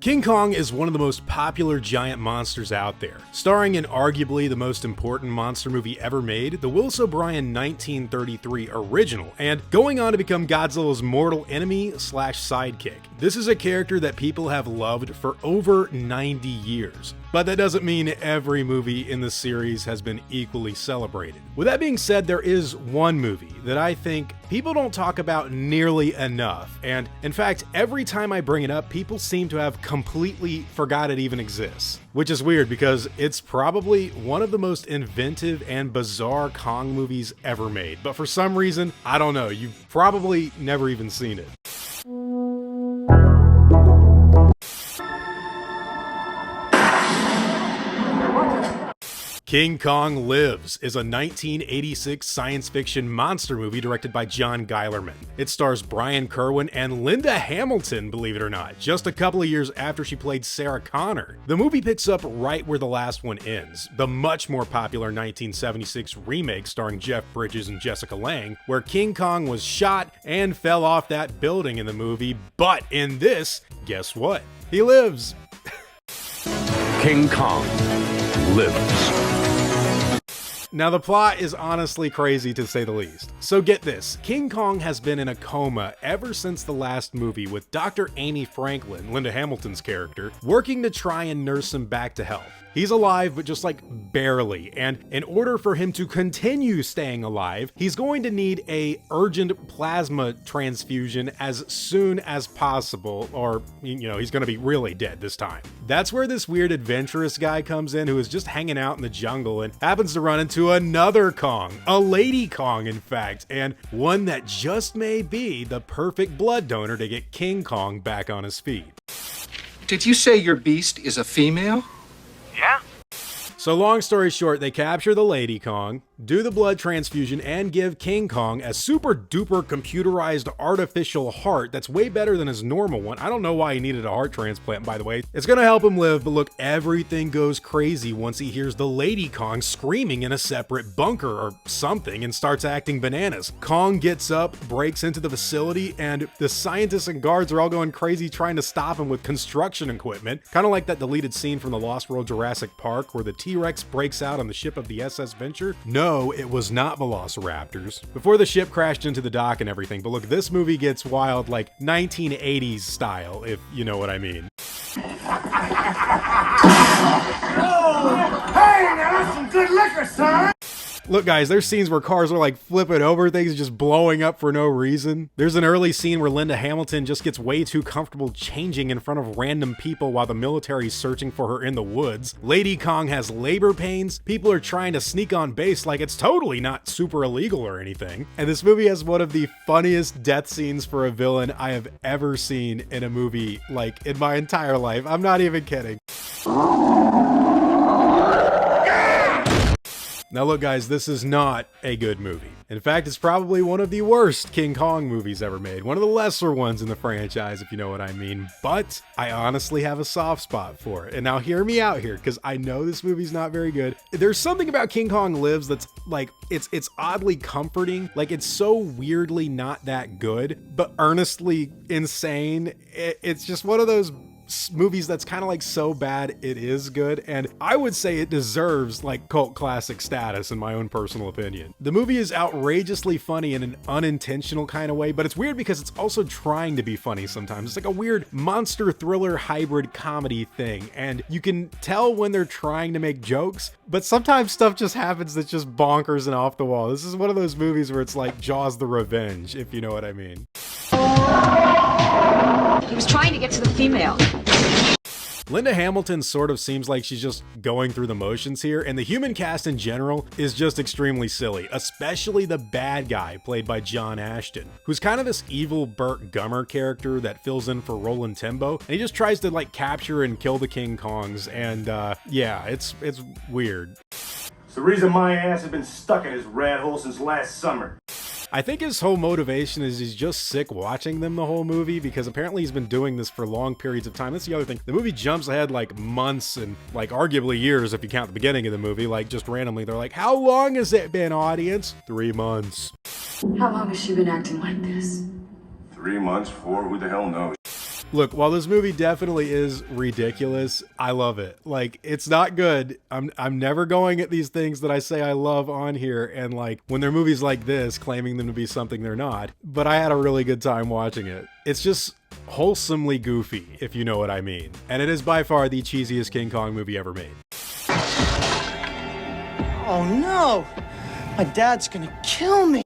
King Kong is one of the most popular giant monsters out there. Starring in arguably the most important monster movie ever made, the Willis O'Brien 1933 original, and going on to become Godzilla's mortal enemy / sidekick. This is a character that people have loved for over 90 years. But that doesn't mean every movie in the series has been equally celebrated. With that being said, there is one movie that I think people don't talk about nearly enough, and in fact, every time I bring it up, people seem to have completely forgot it even exists. Which is weird because it's probably one of the most inventive and bizarre Kong movies ever made, but for some reason, I don't know, you've probably never even seen it. King Kong Lives is a 1986 science fiction monster movie directed by John Guillerman. It stars Brian Kerwin and Linda Hamilton, believe it or not, just a couple of years after she played Sarah Connor. The movie picks up right where the last one ends, the much more popular 1976 remake starring Jeff Bridges and Jessica Lange, where King Kong was shot and fell off that building in the movie, but in this, guess what? He lives! King Kong lives. Now the plot is honestly crazy to say the least. So get this, King Kong has been in a coma ever since the last movie, with Dr. Amy Franklin, Linda Hamilton's character, working to try and nurse him back to health. He's alive, but just like barely, and in order for him to continue staying alive, he's going to need a urgent plasma transfusion as soon as possible, or, you know, he's gonna be really dead this time. That's where this weird adventurous guy comes in who is just hanging out in the jungle and happens to run into another Kong, a lady Kong in fact, and one that just may be the perfect blood donor to get King Kong back on his feet. Did you say your beast is a female? Yeah. So long story short, they capture the Lady Kong, do the blood transfusion, and give King Kong a super duper computerized artificial heart that's way better than his normal one. I don't know why he needed a heart transplant, by the way. It's gonna help him live, but look, everything goes crazy once he hears the Lady Kong screaming in a separate bunker or something and starts acting bananas. Kong gets up, breaks into the facility, and the scientists and guards are all going crazy trying to stop him with construction equipment. Kind of like that deleted scene from the Lost World Jurassic Park where the T-Rex breaks out on the ship of the SS Venture. No, it was not Velociraptors. Before the ship crashed into the dock and everything, but look, this movie gets wild like 1980s style, if you know what I mean. Oh, hey, now that's some good liquor, son! Look guys, there's scenes where cars are like flipping over things, just blowing up for no reason. There's an early scene where Linda Hamilton just gets way too comfortable changing in front of random people while the military's searching for her in the woods. Lady Kong has labor pains. People are trying to sneak on base like it's totally not super illegal or anything. And this movie has one of the funniest death scenes for a villain I have ever seen in a movie, like in my entire life. I'm not even kidding. Now look guys, this is not a good movie. In fact, it's probably one of the worst King Kong movies ever made. One of the lesser ones in the franchise, if you know what I mean. But I honestly have a soft spot for it. And now hear me out here, because I know this movie's not very good. There's something about King Kong Lives that's like, it's oddly comforting. Like it's so weirdly not that good, but earnestly insane. It's just one of those movies that's kind of like so bad it is good, and I would say it deserves like cult classic status in my own personal opinion. The movie is outrageously funny in an unintentional kind of way, but it's weird because it's also trying to be funny sometimes. It's like a weird monster thriller hybrid comedy thing, and you can tell when they're trying to make jokes, but sometimes stuff just happens that's just bonkers and off the wall. This is one of those movies where it's like Jaws the Revenge, if you know what I mean. He was trying to get to the female. Linda Hamilton sort of seems like she's just going through the motions here, and the human cast in general is just extremely silly, especially the bad guy played by John Ashton, who's kind of this evil Burt Gummer character that fills in for Roland Tembo, and he just tries to like capture and kill the King Kongs, and yeah, it's weird. It's the reason my ass has been stuck in this rat hole since last summer. I think his whole motivation is he's just sick watching them the whole movie, because apparently he's been doing this for long periods of time. That's the other thing. The movie jumps ahead like months and like arguably years if you count the beginning of the movie, like just randomly. They're like, how long has it been, audience? 3 months. How long has she been acting like this? 3 months, 4, who the hell knows? Look, while this movie definitely is ridiculous, I love it. Like, it's not good. I'm never going at these things that I say I love on here, and like when they're movies like this, claiming them to be something they're not. But I had a really good time watching it. It's just wholesomely goofy, if you know what I mean. And it is by far the cheesiest King Kong movie ever made. Oh no! My dad's gonna kill me!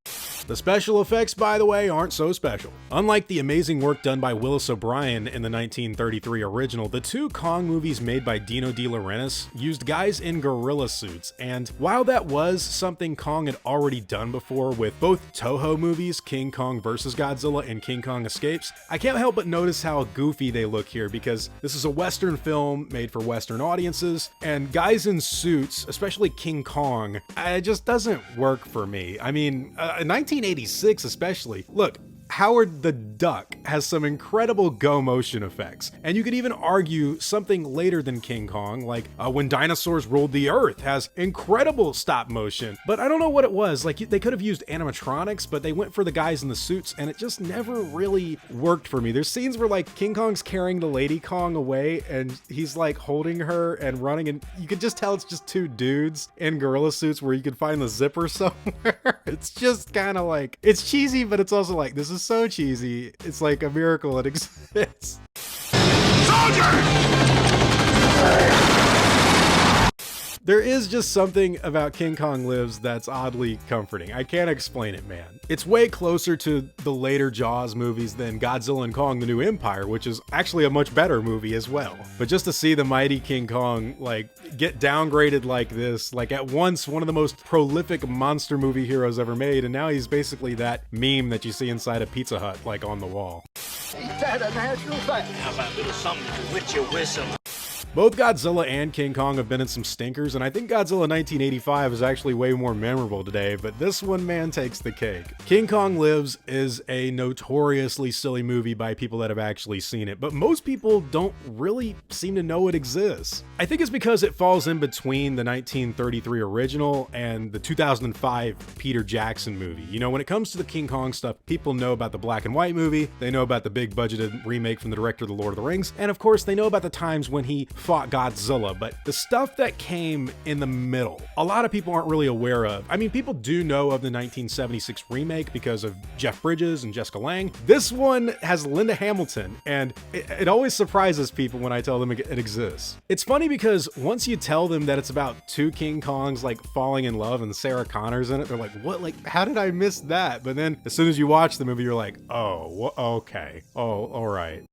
The special effects, by the way, aren't so special. Unlike the amazing work done by Willis O'Brien in the 1933 original, the two Kong movies made by Dino De Laurentiis used guys in gorilla suits, and while that was something Kong had already done before with both Toho movies, King Kong vs. Godzilla and King Kong Escapes, I can't help but notice how goofy they look here because this is a Western film made for Western audiences, and guys in suits, especially King Kong, it just doesn't work for me. I mean, 1986 especially. Look, Howard the Duck has some incredible go motion effects, and you could even argue something later than King Kong, like When Dinosaurs Ruled the Earth, has incredible stop motion. But I don't know what it was, like they could have used animatronics, but they went for the guys in the suits, and it just never really worked for me. There's scenes where like King Kong's carrying the Lady Kong away, and he's like holding her and running, and you could just tell it's just two dudes in gorilla suits where you could find the zipper somewhere. It's just kind of like, it's cheesy, but it's also like, this is so cheesy. It's like a miracle it exists. There is just something about King Kong Lives that's oddly comforting. I can't explain it, man. It's way closer to the later Jaws movies than Godzilla and Kong: The New Empire, which is actually a much better movie as well. But just to see the mighty King Kong like get downgraded like this, like at once one of the most prolific monster movie heroes ever made, and now he's basically that meme that you see inside a Pizza Hut, like on the wall. Ain't that a natural fact? How about a little something to wet your whistle? Both Godzilla and King Kong have been in some stinkers, and I think Godzilla 1985 is actually way more memorable today, but this one, man, takes the cake. King Kong Lives is a notoriously silly movie by people that have actually seen it, but most people don't really seem to know it exists. I think it's because it falls in between the 1933 original and the 2005 Peter Jackson movie. You know, when it comes to the King Kong stuff, people know about the black and white movie, they know about the big budgeted remake from the director of The Lord of the Rings, and of course they know about the times when he fought Godzilla, but the stuff that came in the middle, a lot of people aren't really aware of. I mean, people do know of the 1976 remake because of Jeff Bridges and Jessica Lange. This one has Linda Hamilton, and it always surprises people when I tell them it exists. It's funny because once you tell them that it's about two King Kongs like falling in love and Sarah Connor's in it, they're like, what? Like, how did I miss that? But then as soon as you watch the movie, you're like, oh, okay. Oh, all right.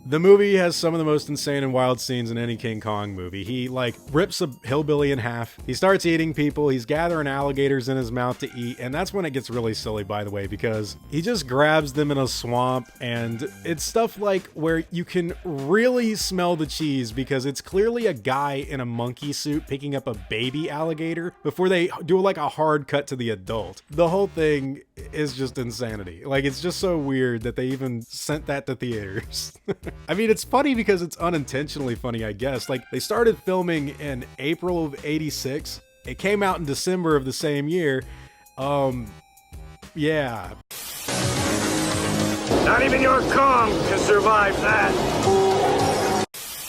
The movie has some of the most insane and wild scenes in any King Kong movie. He like rips a hillbilly in half. He starts eating people. He's gathering alligators in his mouth to eat. And that's when it gets really silly, by the way, because he just grabs them in a swamp. And it's stuff like where you can really smell the cheese because it's clearly a guy in a monkey suit picking up a baby alligator before they do like a hard cut to the adult. The whole thing is just insanity. Like, it's just so weird that they even sent that to theaters. I mean, it's funny because it's unintentionally funny, I guess. Like, they started filming in April of '86. It came out in December of the same year. Yeah. Not even your Kong can survive that.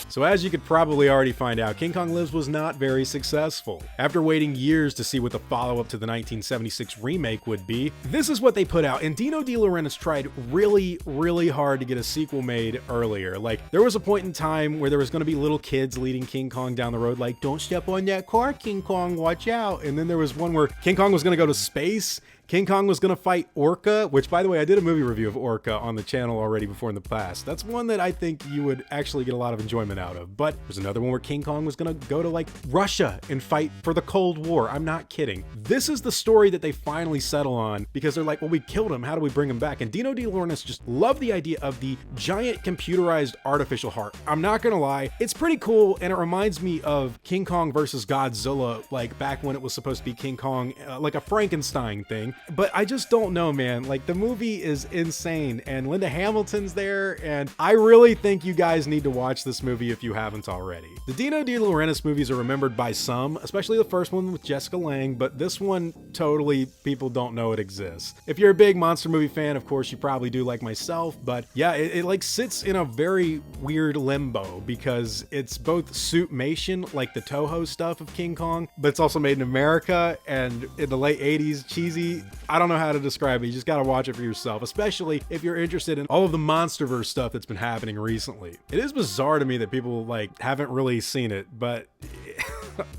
So as you could probably already find out, King Kong Lives was not very successful. After waiting years to see what the follow-up to the 1976 remake would be, this is what they put out, and Dino De Laurentiis tried really, really hard to get a sequel made earlier. Like, there was a point in time where there was going to be little kids leading King Kong down the road, like, don't step on that car, King Kong, watch out. And then there was one where King Kong was going to go to space. King Kong was going to fight Orca, which, by the way, I did a movie review of Orca on the channel already before in the past. That's one that I think you would actually get a lot of enjoyment out of. But there's another one where King Kong was going to go to, like, Russia and fight for the Cold War. I'm not kidding. This is the story that they finally settle on because they're like, well, we killed him. How do we bring him back? And Dino De Laurentiis just loved the idea of the giant computerized artificial heart. I'm not going to lie. It's pretty cool, and it reminds me of King Kong versus Godzilla, like back when it was supposed to be King Kong, like a Frankenstein thing. But I just don't know, man. Like, the movie is insane, and Linda Hamilton's there, and I really think you guys need to watch this movie if you haven't already. The Dino De Laurentiis movies are remembered by some, especially the first one with Jessica Lange, but this one, totally, people don't know it exists. If you're a big monster movie fan, of course, you probably do like myself, but yeah, it like sits in a very weird limbo because it's both suitmation, like the Toho stuff of King Kong, but it's also made in America, and in the late 80s, cheesy. I don't know how to describe it. You just gotta watch it for yourself, especially if you're interested in all of the MonsterVerse stuff that's been happening recently. It is bizarre to me that people like haven't really seen it, but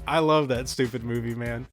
I love that stupid movie, man.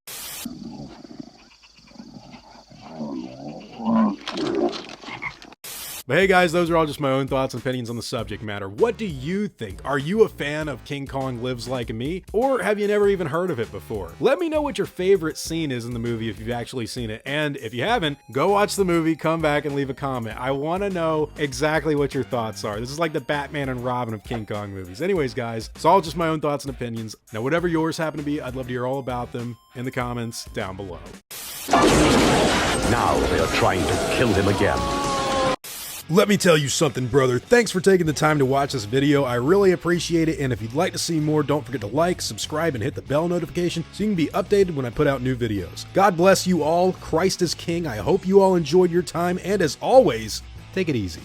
But hey guys, those are all just my own thoughts and opinions on the subject matter. What do you think? Are you a fan of King Kong Lives Like Me? Or have you never even heard of it before? Let me know what your favorite scene is in the movie if you've actually seen it. And if you haven't, go watch the movie, come back and leave a comment. I want to know exactly what your thoughts are. This is like the Batman and Robin of King Kong movies. Anyways guys, it's all just my own thoughts and opinions. Now whatever yours happen to be, I'd love to hear all about them in the comments down below. Now they are trying to kill him again. Let me tell you something, brother. Thanks for taking the time to watch this video. I really appreciate it, and if you'd like to see more, don't forget to like, subscribe, and hit the bell notification so you can be updated when I put out new videos. God bless you all. Christ is King. I hope you all enjoyed your time, and as always, take it easy.